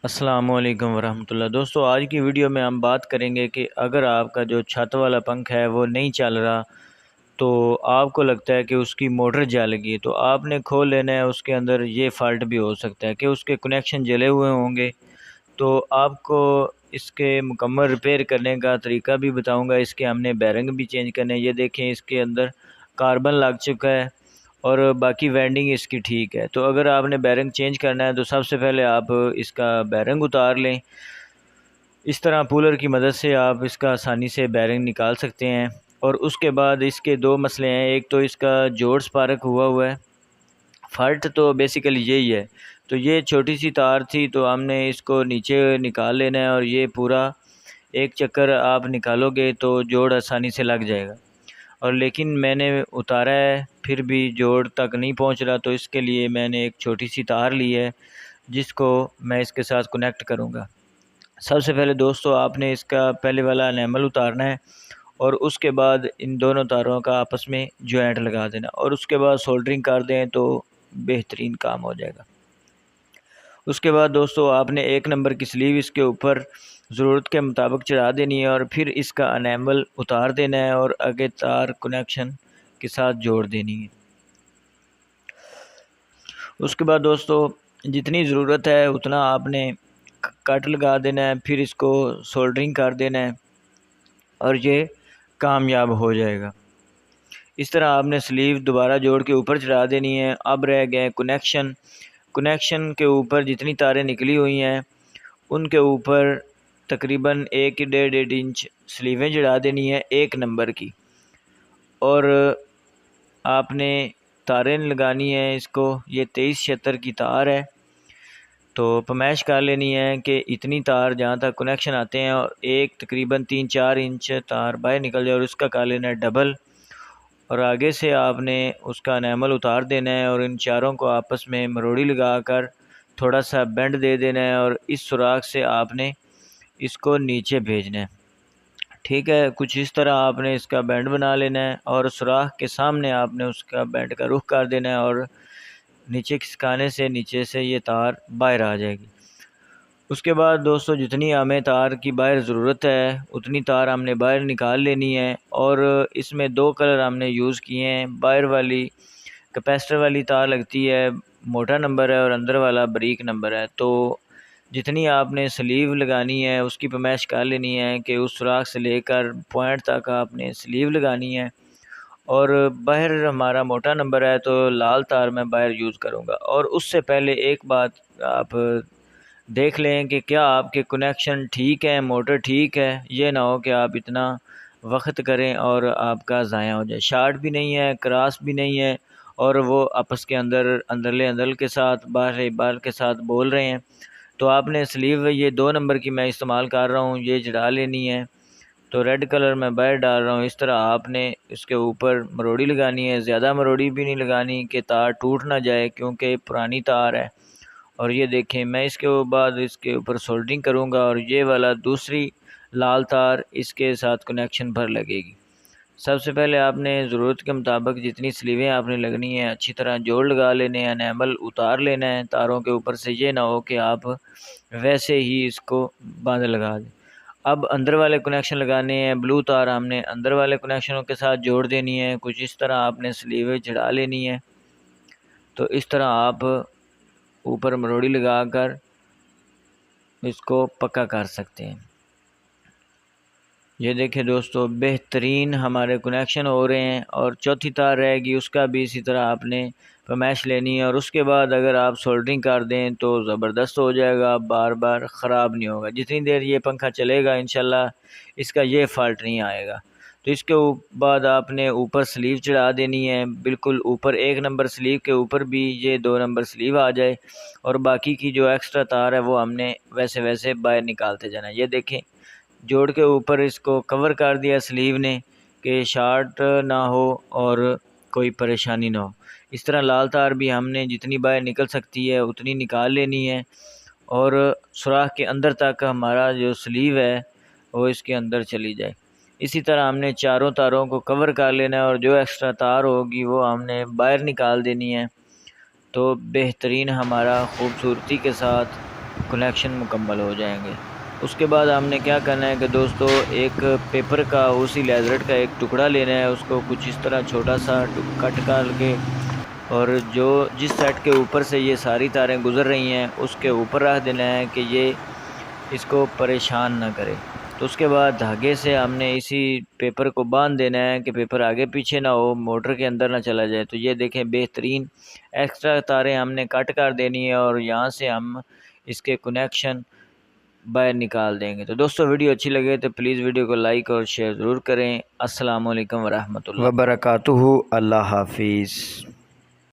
السلام علیکم ورحمۃ اللہ۔ دوستو، آج کی ویڈیو میں ہم بات کریں گے کہ اگر آپ کا جو چھت والا پنکھ ہے وہ نہیں چل رہا تو آپ کو لگتا ہے کہ اس کی موٹر جل گئی، تو آپ نے کھول لینا ہے۔ اس کے اندر یہ فالٹ بھی ہو سکتا ہے کہ اس کے کنیکشن جلے ہوئے ہوں گے، تو آپ کو اس کے مکمل ریپیئر کرنے کا طریقہ بھی بتاؤں گا۔ اس کے ہم نے بیرنگ بھی چینج کرنے ہیں۔ یہ دیکھیں، اس کے اندر کاربن لگ چکا ہے اور باقی وینڈنگ اس کی ٹھیک ہے۔ تو اگر آپ نے بیرنگ چینج کرنا ہے تو سب سے پہلے آپ اس کا بیرنگ اتار لیں۔ اس طرح پولر کی مدد سے آپ اس کا آسانی سے بیرنگ نکال سکتے ہیں۔ اور اس کے بعد اس کے دو مسئلے ہیں۔ ایک تو اس کا جوڑ سپارک ہوا ہے، فالٹ تو بیسیکلی یہی ہے۔ تو یہ چھوٹی سی تار تھی، تو ہم نے اس کو نیچے نکال لینا ہے، اور یہ پورا ایک چکر آپ نکالو گے تو جوڑ آسانی سے لگ جائے گا۔ اور لیکن میں نے اتارا ہے پھر بھی جوڑ تک نہیں پہنچ رہا، تو اس کے لیے میں نے ایک چھوٹی سی تار لی ہے جس کو میں اس کے ساتھ کنیکٹ کروں گا۔ سب سے پہلے دوستو، آپ نے اس کا پہلے والا انیمل اتارنا ہے، اور اس کے بعد ان دونوں تاروں کا آپس میں جوائنٹ لگا دینا، اور اس کے بعد سولڈرنگ کر دیں تو بہترین کام ہو جائے گا۔ اس کے بعد دوستو، آپ نے 1 نمبر کی سلیو اس کے اوپر ضرورت کے مطابق چڑھا دینی ہے، اور پھر اس کا انیمل اتار دینا ہے اور آگے تار کنیکشن کے ساتھ جوڑ دینی ہے۔ اس کے بعد دوستو، جتنی ضرورت ہے اتنا آپ نے کٹ لگا دینا ہے، پھر اس کو سولڈرنگ کر دینا ہے، اور یہ کامیاب ہو جائے گا۔ اس طرح آپ نے سلیو دوبارہ جوڑ کے اوپر چڑھا دینی ہے۔ اب رہ گئے کنیکشن کے اوپر جتنی تاریں نکلی ہوئی ہیں ان کے اوپر تقریباً 1.5 انچ سلیویں جڑا دینی ہے 1 نمبر کی، اور آپ نے تاریں لگانی ہے اس کو۔ یہ 2376 کی تار ہے، تو پمیش کر لینی ہے کہ اتنی تار جہاں تک کنیکشن آتے ہیں، اور ایک تقریباً 3-4 انچ تار باہر نکل جائے، اور اس کا کر لینا ہے ڈبل، اور آگے سے آپ نے اس کا انیمل اتار دینا ہے، اور ان چاروں کو آپس میں مروڑی لگا کر تھوڑا سا بینڈ دے دینا ہے، اور اس سوراخ سے آپ نے اس کو نیچے بھیجنا ہے۔ ٹھیک ہے، کچھ اس طرح آپ نے اس کا بینڈ بنا لینا ہے، اور سوراخ کے سامنے آپ نے اس کا بینڈ کا رخ کر دینا ہے، اور نیچے کھسکانے سے نیچے سے یہ تار باہر آ جائے گی۔ اس کے بعد دوستو، جتنی ہمیں تار کی باہر ضرورت ہے اتنی تار ہم نے باہر نکال لینی ہے، اور اس میں 2 کلر ہم نے یوز کیے ہیں۔ باہر والی کیپیسٹر والی تار لگتی ہے، موٹا نمبر ہے، اور اندر والا باریک نمبر ہے۔ تو جتنی آپ نے سلیو لگانی ہے اس کی پیمائش کر لینی ہے کہ اس سوراخ سے لے کر پوائنٹ تک آپ نے سلیو لگانی ہے، اور باہر ہمارا موٹا نمبر ہے تو لال تار میں باہر یوز کروں گا۔ اور اس سے پہلے ایک بات آپ دیکھ لیں کہ کیا آپ کے کنیکشن ٹھیک ہیں، موٹر ٹھیک ہے۔ یہ نہ ہو کہ آپ اتنا وقت کریں اور آپ کا ضائع ہو جائے۔ شارٹ بھی نہیں ہے، کراس بھی نہیں ہے، اور وہ آپس کے اندر کے ساتھ باہر کے ساتھ بول رہے ہیں۔ تو آپ نے سلیو یہ 2 نمبر کی میں استعمال کر رہا ہوں، یہ جڑا لینی ہے۔ تو ریڈ کلر میں باہر ڈال رہا ہوں۔ اس طرح آپ نے اس کے اوپر مروڑی لگانی ہے، زیادہ مروڑی بھی نہیں لگانی کہ تار ٹوٹ نہ جائے، کیونکہ پرانی تار ہے۔ اور یہ دیکھیں، میں اس کے بعد اس کے اوپر سولڈرنگ کروں گا، اور یہ والا دوسری لال تار اس کے ساتھ کنیکشن پر لگے گی۔ سب سے پہلے آپ نے ضرورت کے مطابق جتنی سلیویں آپ نے لگنی ہیں اچھی طرح جوڑ لگا لینے ہیں، انیمل اتار لینا ہے تاروں کے اوپر سے۔ یہ نہ ہو کہ آپ ویسے ہی اس کو باندھ لگا دیں۔ اب اندر والے کنیکشن لگانے ہیں۔ بلو تار ہم نے اندر والے کنیکشنوں کے ساتھ جوڑ دینی ہے۔ کچھ اس طرح آپ نے سلیویں چڑھا لینی ہے۔ تو اس طرح آپ اوپر مروڑی لگا کر اس کو پکا کر سکتے ہیں۔ یہ دیکھیں دوستو، بہترین ہمارے کنیکشن ہو رہے ہیں، اور چوتھی تار رہے گی اس کا بھی اسی طرح آپ نے پیمائش لینی ہے، اور اس کے بعد اگر آپ سولڈرنگ کر دیں تو زبردست ہو جائے گا، بار بار خراب نہیں ہوگا۔ جتنی دیر یہ پنکھا چلے گا انشاءاللہ اس کا یہ فالٹ نہیں آئے گا۔ تو اس کے بعد آپ نے اوپر سلیو چڑھا دینی ہے، بالکل اوپر 1 نمبر سلیو کے اوپر بھی یہ 2 نمبر سلیو آ جائے، اور باقی کی جو ایکسٹرا تار ہے وہ ہم نے ویسے باہر نکالتے جانا ہے۔ یہ دیکھیں، جوڑ کے اوپر اس کو کور کر دیا سلیو نے کہ شارٹ نہ ہو اور کوئی پریشانی نہ ہو۔ اس طرح لال تار بھی ہم نے جتنی باہر نکل سکتی ہے اتنی نکال لینی ہے، اور سوراخ کے اندر تک ہمارا جو سلیو ہے وہ اس کے اندر چلی جائے۔ اسی طرح ہم نے چاروں تاروں کو کور کر لینا ہے، اور جو ایکسٹرا تار ہوگی وہ ہم نے باہر نکال دینی ہے۔ تو بہترین ہمارا خوبصورتی کے ساتھ کنیکشن مکمل ہو جائیں گے۔ اس کے بعد ہم نے کیا کرنا ہے کہ دوستو ایک پیپر کا اسی لیزرٹ کا ایک ٹکڑا لینا ہے، اس کو کچھ اس طرح چھوٹا سا کٹ کر کے، اور جس سیٹ کے اوپر سے یہ ساری تاریں گزر رہی ہیں اس کے اوپر رکھ دینا ہے کہ یہ اس کو پریشان نہ کرے۔ تو اس کے بعد دھاگے سے ہم نے اسی پیپر کو باندھ دینا ہے کہ پیپر آگے پیچھے نہ ہو، موٹر کے اندر نہ چلا جائے۔ تو یہ دیکھیں بہترین ایکسٹرا تاریں ہم نے کٹ کر دینی ہے اور یہاں سے ہم اس کے کنیکشن باہر نکال دیں گے۔ تو دوستو ویڈیو اچھی لگے تو پلیز ویڈیو کو لائک اور شیئر ضرور کریں۔ السلام علیکم ورحمۃ اللہ وبرکاتہ۔ اللہ حافظ۔